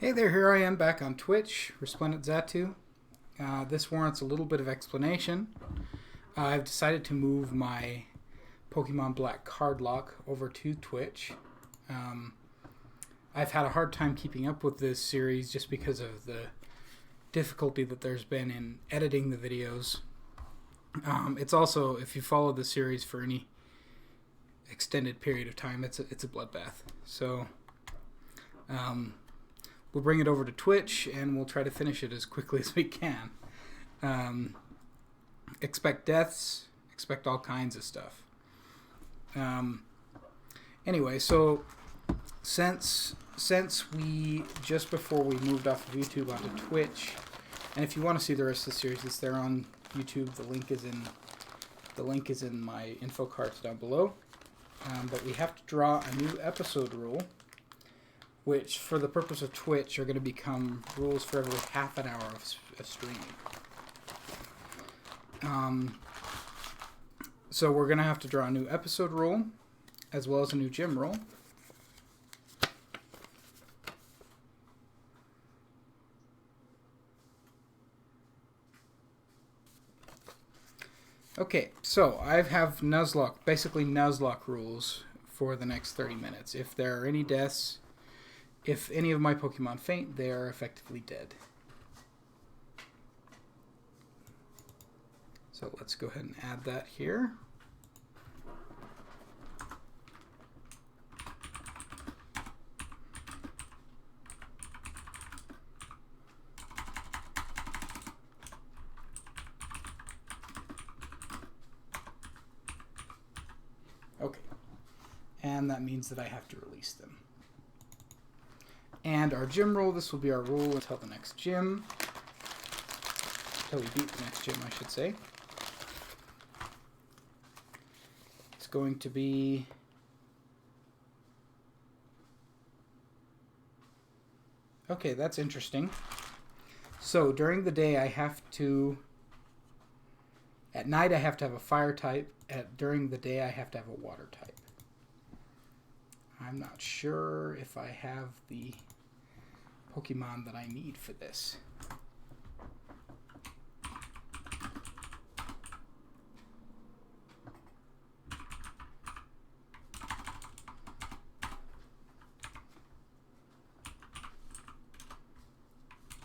Hey there, here I am back on Twitch, Resplendent Zatu. This warrants a little bit of explanation. I've decided to move my Pokemon Black Cardlocke over to Twitch. I've had a hard time keeping up with this series just because of the difficulty that there's been in editing the videos. It's also, if you follow the series for any extended period of time, it's a bloodbath. So, we'll bring it over to Twitch and we'll try to finish it as quickly as we can. Expect deaths, expect all kinds of stuff. Anyway, so since we just before we moved off of YouTube onto Twitch, and if you want to see the rest of the series, it's there on YouTube. The link is in my info cards down below. But we have to draw a new episode rule, which for the purpose of Twitch are going to become rules for every half an hour of streaming. So we're going to have to draw a new episode rule as well as a new gym rule. Okay, so I have Nuzlocke, basically Nuzlocke rules for the next 30 minutes. If there are any deaths, if any of my Pokemon faint, they are effectively dead. So let's go ahead and add that here. Okay. And that means that I have to release them. And our gym rule, this will be our rule until the next gym. Until we beat the next gym, I should say. It's going to be... Okay, that's interesting. So during the day I have to... At night I have to have a fire type. During the day I have to have a water type. I'm not sure if I have the Pokemon that I need for this.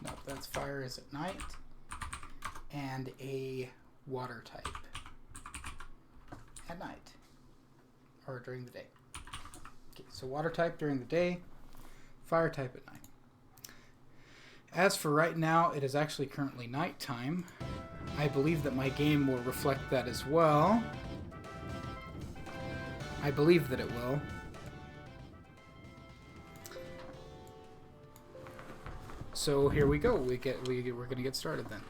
Nope, that's fire is at night. And a water type at night. Or during the day. Okay, so water type during the day, fire type at night. As for right now, it is actually currently nighttime. I believe that my game will reflect that as well. I believe that it will. So here we go. We're going to get started then.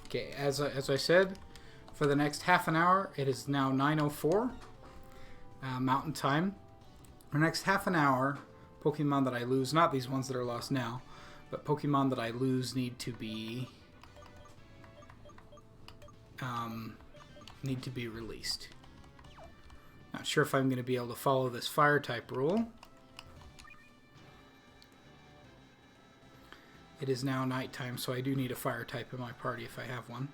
Okay, as I said, for the next half an hour, it is now 9:04 Mountain Time. For the next half an hour, Pokemon that I lose, not these ones that are lost now, but Pokemon that I lose need to be released. Not sure if I'm going to be able to follow this fire type rule. It is now nighttime, so I do need a fire type in my party if I have one.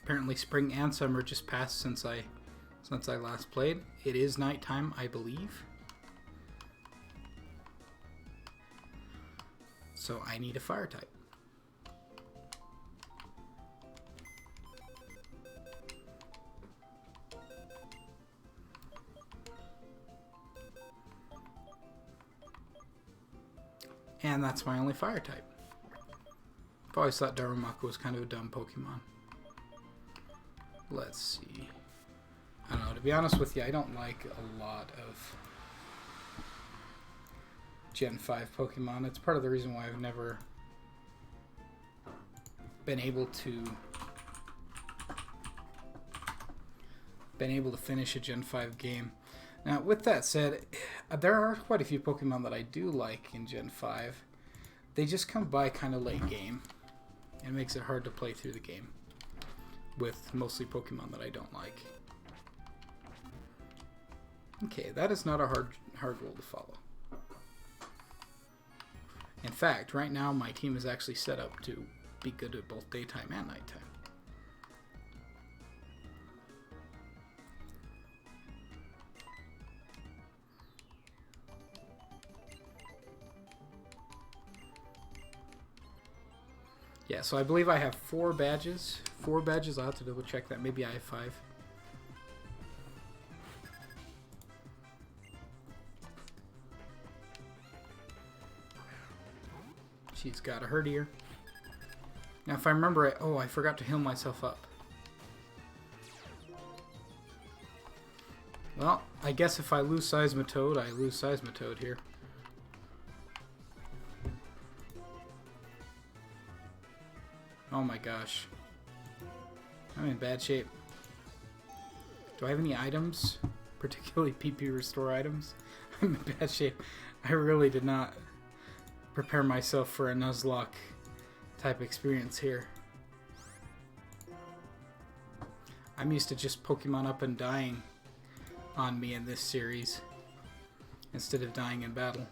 Apparently spring and summer just passed since I last played. It is nighttime, I believe. So I need a fire type. And that's my only fire type. I've always thought Darumaka was kind of a dumb Pokemon. Let's see. I don't know, to be honest with you, I don't like a lot of Gen 5 Pokemon. It's part of the reason why I've never been able to finish a Gen 5 game. Now, with that said, there are quite a few Pokemon that I do like in Gen 5. They just come by kind of late game. It makes it hard to play through the game with mostly Pokemon that I don't like. Okay, that is not a hard rule to follow. In fact, right now my team is actually set up to be good at both daytime and nighttime. Yeah, so I believe I have 4 badges. 4 badges, I'll have to double check that. Maybe I have 5. She's got a Herdier. Now if I remember it, oh, I forgot to heal myself up. Well, I guess if I lose Seismitoad, I lose Seismitoad here. Oh my gosh. I'm in bad shape. Do I have any items? Particularly PP restore items? I'm in bad shape. I really did not prepare myself for a Nuzlocke type experience here. I'm used to just Pokemon up and dying on me in this series instead of dying in battle.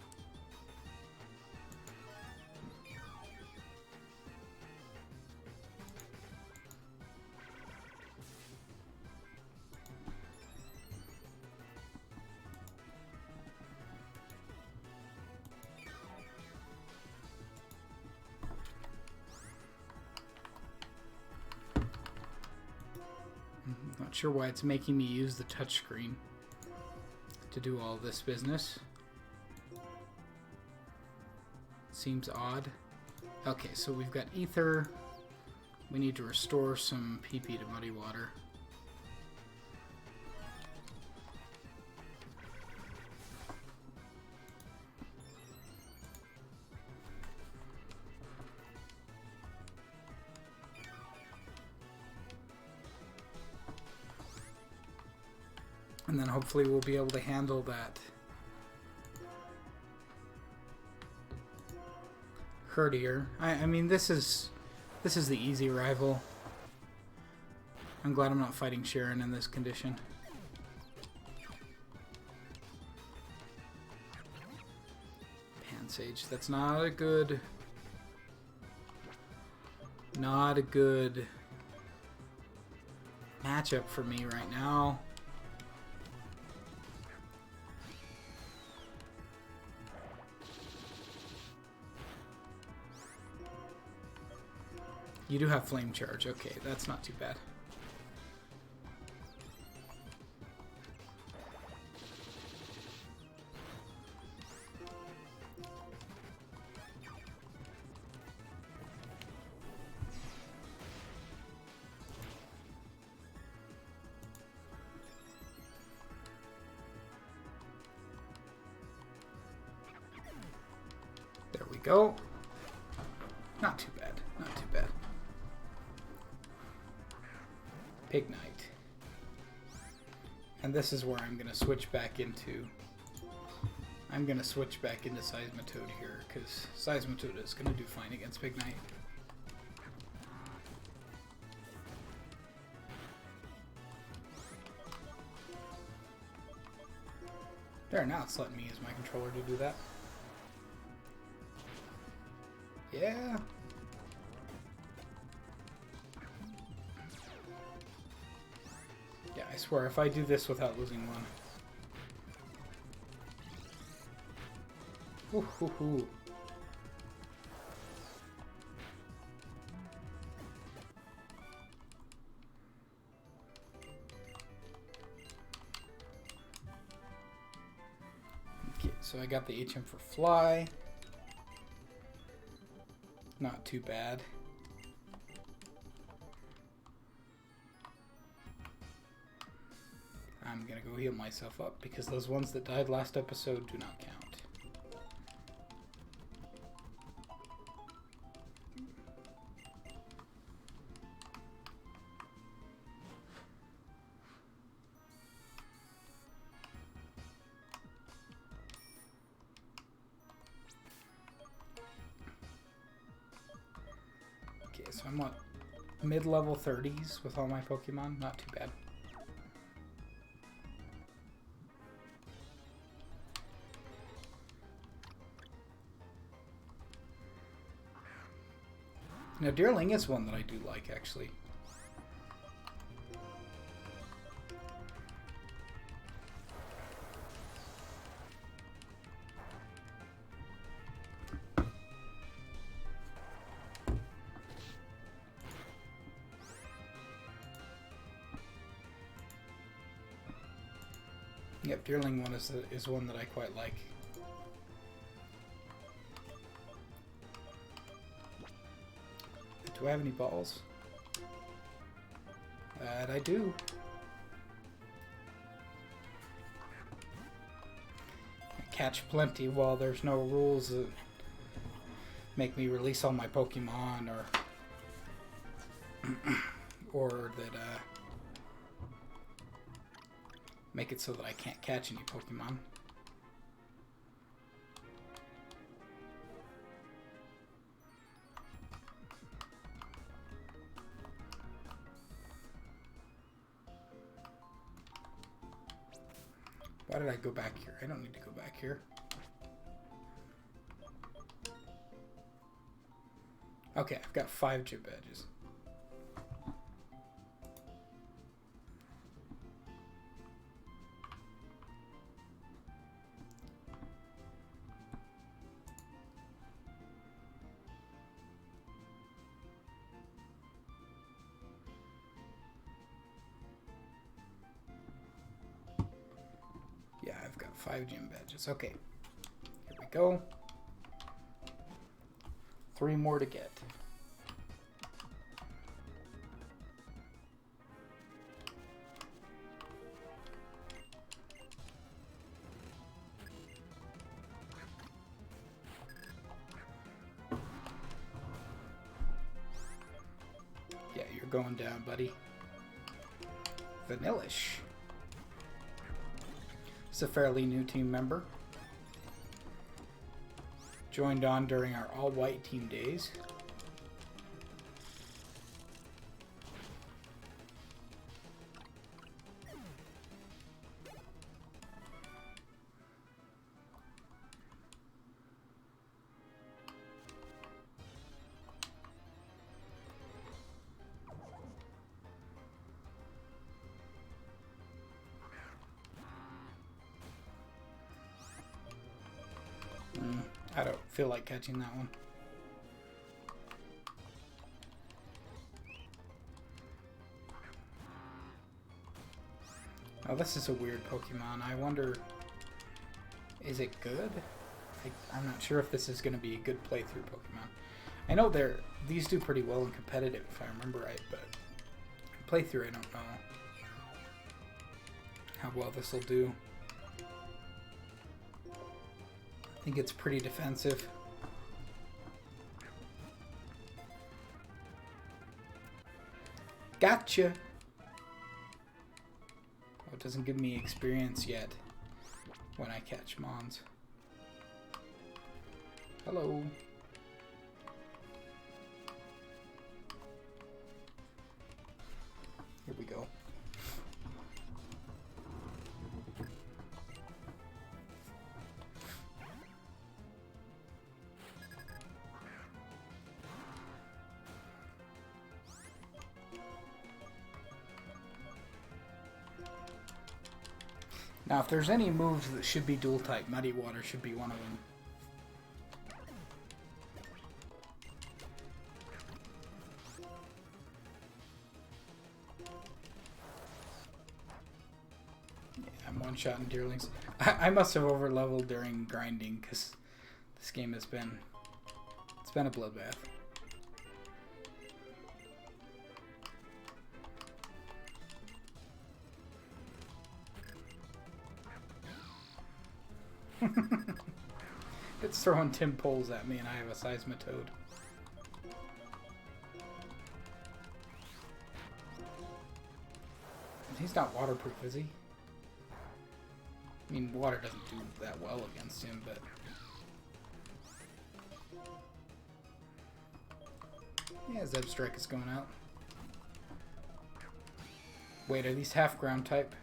Not sure why it's making me use the touchscreen to do all this business. Seems odd. Okay, so we've got Ether. We need to restore some PP to Muddy Water. And then hopefully we'll be able to handle that Herdier. I mean, this is the easy rival. I'm glad I'm not fighting Sharon in this condition. Pansage. That's not a good matchup for me right now. You do have Flame Charge. Okay, that's not too bad. There we go. Not too bad. Not too bad. Ignite. And this is where I'm going to switch back into Seismitoad here, because Seismitoad is going to do fine against Ignite. There, now it's letting me use my controller to do that. Yeah. Yeah, I swear, if I do this without losing one. Ooh, hoo, hoo. Okay, so I got the HM for Fly. Not too bad. I'm gonna go heal myself up because those ones that died last episode do not count. I'm what, mid-level 30s with all my Pokemon. Not too bad. Now, Deerling is one that I do like, actually. Yep, Deerling one is one that I quite like. Do I have any balls? That I do. I catch plenty while there's no rules that make me release all my Pokemon or that make it so that I can't catch any Pokemon. Why did I go back here? I don't need to go back here. Okay, I've got 5 gym badges. Yeah, I've got 5 gym badges. Okay, here we go. 3 more to get. Yeah, you're going down, buddy. Vanillish. It's a fairly new team member. Joined on during our all-white team days. I don't feel like catching that one. Oh, this is a weird Pokemon. I wonder, is it good? I'm not sure if this is going to be a good playthrough Pokemon. I know these do pretty well in competitive, if I remember right, but playthrough, I don't know how well this will do. I think it's pretty defensive. Gotcha! Oh, it doesn't give me experience yet when I catch Mons. Hello. Here we go. Now, if there's any moves that should be dual type, Muddy Water should be one of them. Yeah, I'm one-shotting Deerlings. I must have over-leveled during grinding, because this game has been... It's been a bloodbath. It's throwing Tim poles at me and I have a Seismitoad. He's not waterproof, is he? I mean, water doesn't do that well against him, but... Yeah, Zebstrike is going out. Wait, are these half ground type?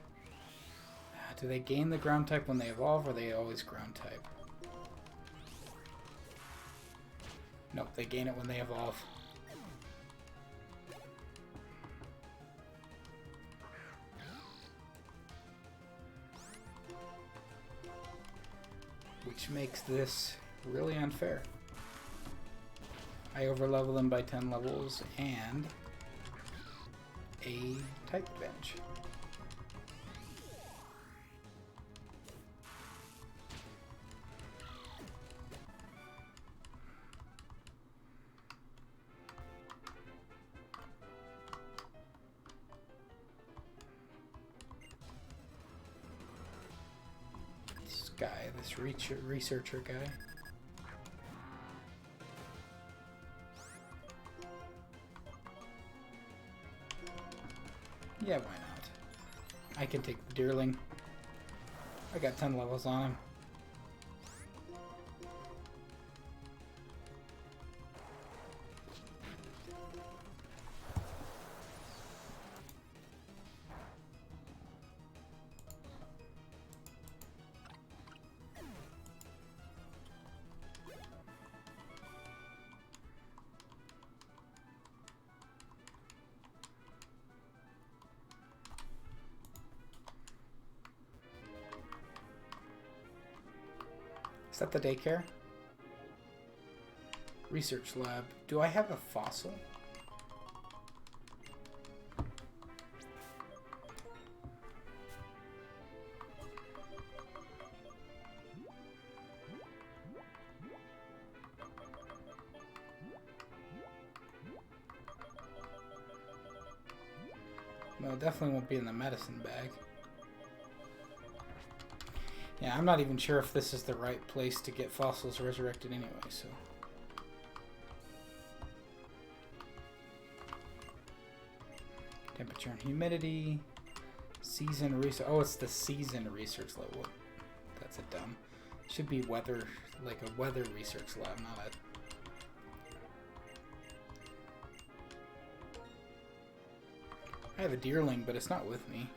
Do they gain the ground type when they evolve, or are they always ground type? Nope, they gain it when they evolve. Which makes this really unfair. I overlevel them by 10 levels and a type advantage. This guy, this researcher guy. Yeah, why not? I can take the Deerling. I got 10 levels on him. Is that the daycare? Research lab. Do I have a fossil? Well, it definitely won't be in the medicine bag. Yeah, I'm not even sure if this is the right place to get fossils resurrected anyway, so... Temperature and humidity... Season research... Oh, it's the season research lab. That's a dumb... Should be weather... Like a weather research lab, not a... I have a Deerling, but it's not with me.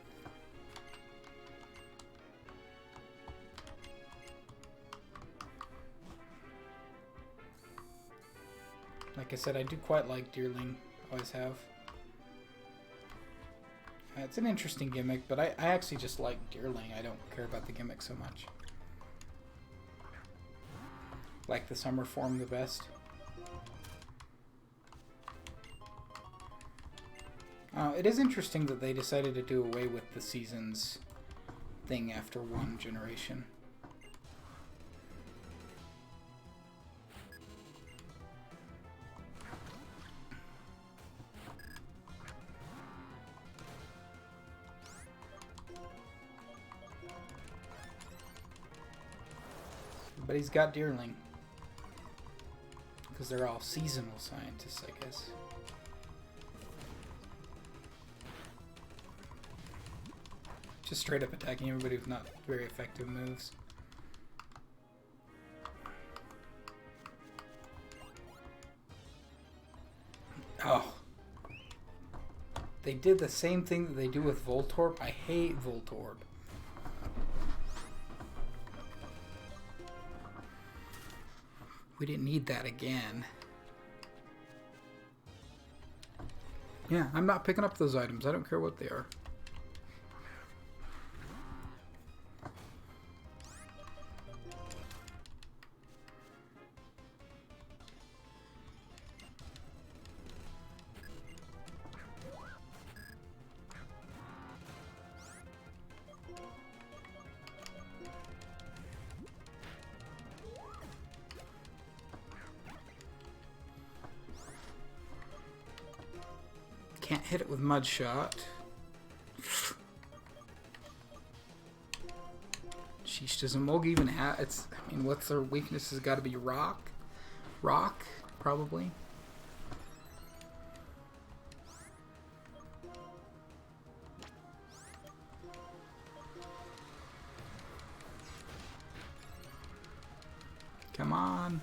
Like I said, I do quite like Deerling. Always have. It's an interesting gimmick, but I actually just like Deerling. I don't care about the gimmick so much. Like the summer form the best. It is interesting that they decided to do away with the seasons thing after one generation. But he's got Deerling. Because they're all seasonal scientists, I guess. Just straight up attacking everybody with not very effective moves. Oh. They did the same thing that they do with Voltorb. I hate Voltorb. We didn't need that again. Yeah, I'm not picking up those items. I don't care what they are. Can't hit it with Mud Shot. Sheesh, does a Mulga even have... It's, I mean, what's their weakness? Has got to be Rock? Rock, probably. Come on.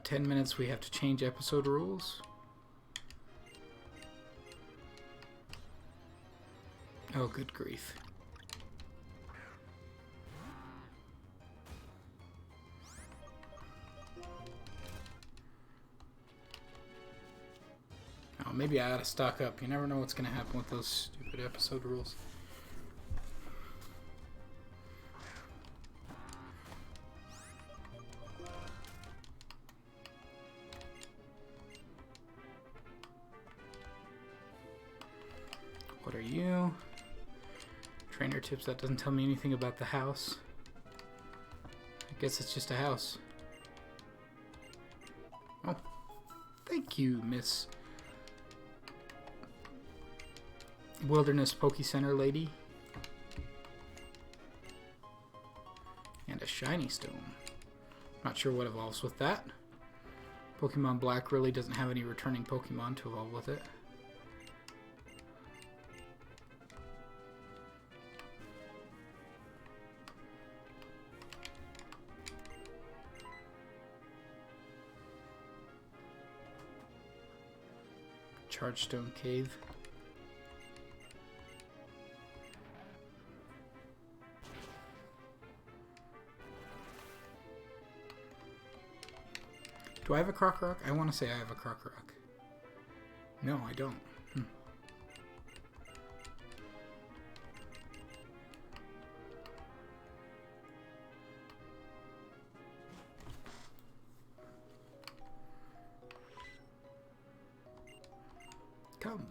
about 10 minutes we have to change episode rules. Oh, good grief. Oh, maybe I ought to stock up. You never know what's going to happen with those stupid episode rules. What are you? Trainer tips, that doesn't tell me anything about the house. I guess it's just a house. Oh, thank you, Miss Wilderness Poke Center lady. And a shiny stone. Not sure what evolves with that. Pokemon Black really doesn't have any returning Pokemon to evolve with it. Chargestone Cave. Do I have a Croc-Rock? I want to say I have a Croc-Rock. No, I don't. Come.